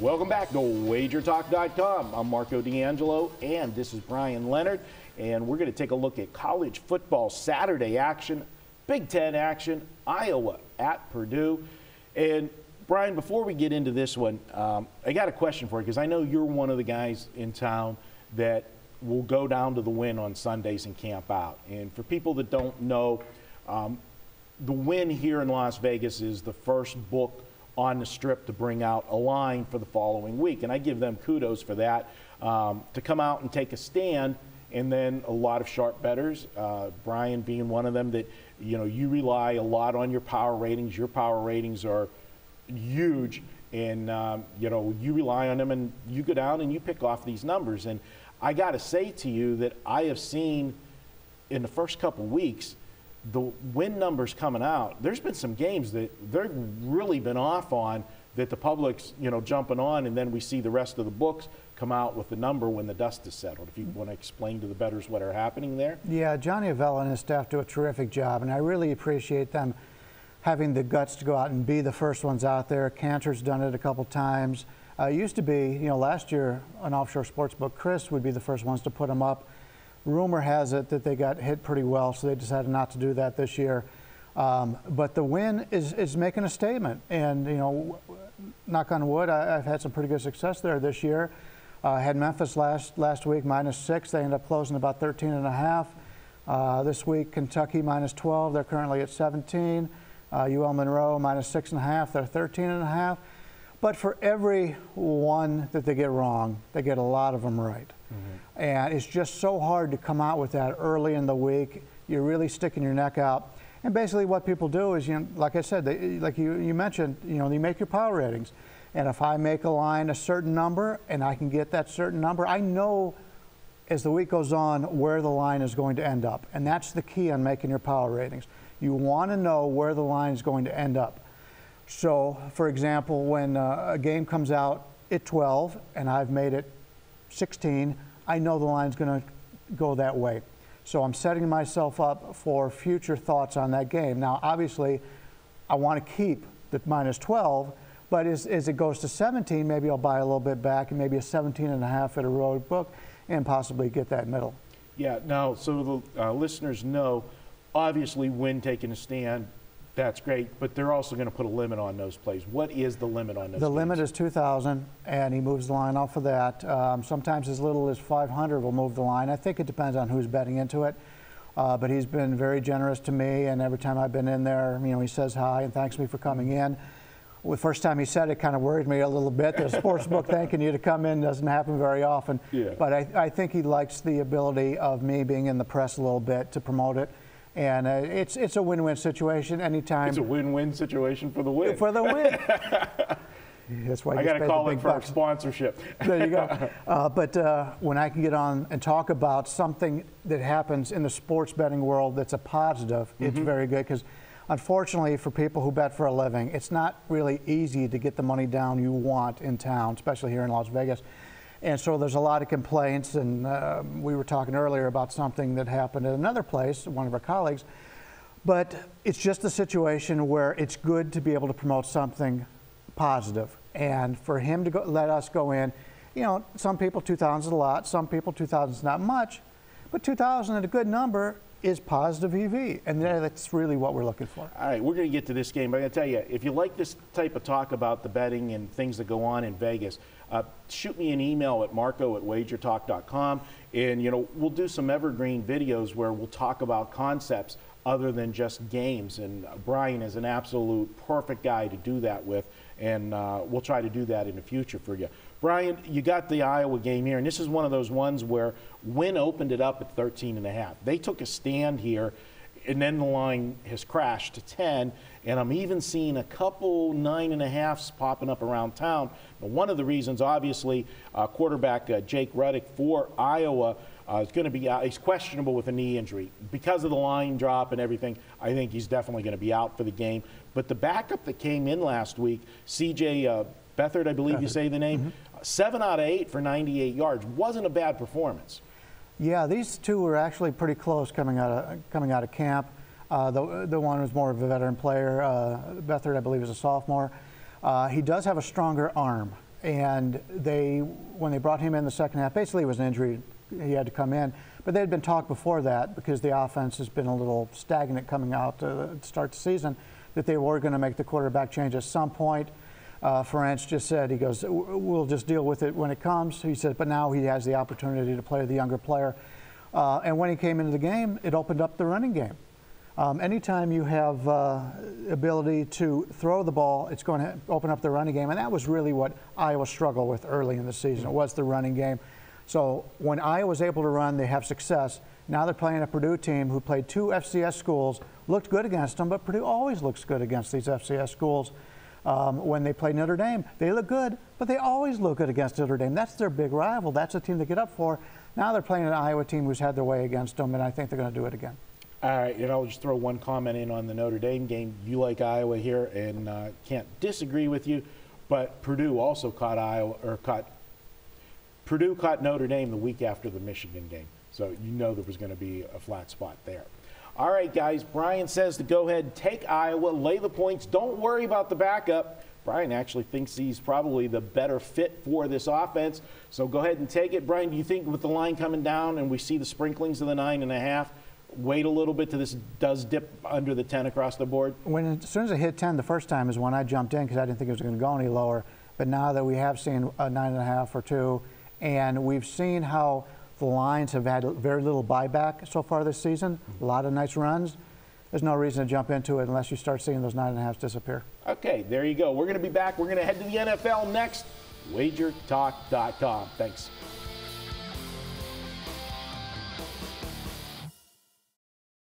Welcome back to WagerTalk.com. I'm Marco D'Angelo, and this is Brian Leonard, and we're going to take a look at college football Saturday action, Big Ten action, Iowa at Purdue. And Brian, before we get into this one, I got a question for you, because I know you're one of the guys in town that will go down to the Win on Sundays and camp out. And for people that don't know, the Win here in Las Vegas is the first book on the Strip to bring out a line for the following week. And I give them kudos for that, to come out and take a stand. And then a lot of sharp bettors, Brian being one of them, that, you know, you rely a lot on your power ratings. Your power ratings are huge, and, you know, you rely on them, and you go down and you pick off these numbers. And I got to say to you that I have seen in the first couple weeks, the win numbers coming out, there's been some games that they've really been off on, that the public's, you know, jumping on, and then we see the rest of the books come out with the number when the dust is settled. If you want to explain to the bettors what are happening there. Yeah, Johnny Avella and his staff do a terrific job, and I really appreciate them having the guts to go out and be the first ones out there. Cantor's done it a couple times. It used to be, you know, last year an offshore sports book, Chris would be the first ones to put them up. Rumor has it that they got hit pretty well, so they decided not to do that this year. But the Win is making a statement, and, you know, knock on wood, I've had some pretty good success there this year. Had Memphis last week -6. They ended up closing about 13.5. This week, Kentucky -12. They're currently at 17. UL Monroe -6.5. They're 13.5. But for every one that they get wrong, they get a lot of them right. And it's just so hard to come out with that early in the week. You're really sticking your neck out. And basically what people do is, you know, like I said, like you mentioned, you know, you make your power ratings. And if I make a line a certain number and I can get that certain number, I know as the week goes on where the line is going to end up. And that's the key on making your power ratings. You want to know where the line is going to end up. So, for example, when a game comes out at 12 and I've made it 16, I know the line's going to go that way. So I'm setting myself up for future thoughts on that game. Now, obviously, I want to keep the -12, but as it goes to 17, maybe I'll buy a little bit back, and maybe a 17.5 at a road book, and possibly get that middle. Yeah, now, so the listeners know, obviously, Win taking a stand, that's great, but they're also going to put a limit on those plays. What is the limit on those? The limit is 2,000, and he moves the line off of that. Sometimes as little as 500 will move the line. I think it depends on who's betting into it, but he's been very generous to me, and every time I've been in there, you know, he says hi and thanks me for coming in. Well, the first time he said it kind of worried me a little bit. The sports book thanking you to come in doesn't happen very often. Yeah. But I think he likes the ability of me being in the press a little bit to promote it. And it's a win-win situation anytime. It's a win-win situation for the Win. For the Win. That's why I got to call in for a sponsorship. There you go. But when I can get on and talk about something that happens in the sports betting world that's a positive, it's very good, because unfortunately for people who bet for a living, it's not really easy to get the money down you want in town, especially here in Las Vegas. And so there's a lot of complaints, and we were talking earlier about something that happened at another place, one of our colleagues. But it's just a situation where it's good to be able to promote something positive. And for him to let us go in, you know, some people 2,000 is a lot, some people 2,000 is not much, but 2,000 at a good number is positive EV, and that's really what we're looking for. All right, we're going to get to this game, but I'm going to tell you, if you like this type of talk about the betting and things that go on in Vegas, shoot me an email at marco@wagertalk.com, and, you know, we'll do some evergreen videos where we'll talk about concepts other than just games, and Brian is an absolute perfect guy to do that with, and we'll try to do that in the future for you. Brian, you got the Iowa game here, and this is one of those ones where Win opened it up at 13.5. They took a stand here, and then the line has crashed to 10, and I'm even seeing a couple 9.5s popping up around town. Now, one of the reasons, obviously, quarterback Jake Ruddick for Iowa is going to be out. He's questionable with a knee injury. Because of the line drop and everything, I think he's definitely going to be out for the game. But the backup that came in last week, C.J. Beathard, I believe you say the name, 7 out of 8 for 98 yards. Wasn't a bad performance. Yeah, these two were actually pretty close coming out of camp. The one was more of a veteran player. Beathard, I believe, is a sophomore. He does have a stronger arm, And when they brought him in the second half, basically it was an injury. He had to come in. But there had been talk before that, because the offense has been a little stagnant coming out to start the season, that they were going to make the quarterback change at some point. Ferentz just said, he goes, we'll just deal with it when it comes. He said, but now he has the opportunity to play the younger player. And when he came into the game, it opened up the running game. Anytime you have ability to throw the ball, it's going to open up the running game. And that was really what Iowa struggled with early in the season. It was the running game. So when Iowa was able to run, they have success. Now they're playing a Purdue team who played 2 FCS schools, looked good against them, but Purdue always looks good against these FCS schools. When they play Notre Dame, they look good, but they always look good against Notre Dame. That's their big rival. That's the team they get up for. Now they're playing an Iowa team who's had their way against them, and I think they're going to do it again. All right, and I'll just throw one comment in on the Notre Dame game. You like Iowa here, and can't disagree with you, but Purdue also Purdue caught Notre Dame the week after the Michigan game, so you know there was going to be a flat spot there. All right, guys, Brian says to go ahead and take Iowa, lay the points. Don't worry about the backup. Brian actually thinks he's probably the better fit for this offense, so go ahead and take it. Brian, do you think with the line coming down and we see the sprinklings of the 9.5, wait a little bit till this does dip under the 10 across the board? As soon as it hit 10 the first time is when I jumped in, because I didn't think it was going to go any lower. But now that we have seen a 9.5 or 2, and we've seen how the lines have had very little buyback so far this season, a lot of nice runs, there's no reason to jump into it unless you start seeing those 9.5s disappear. Okay, there you go. We're going to be back. We're going to head to the NFL next. WagerTalk.com. Thanks.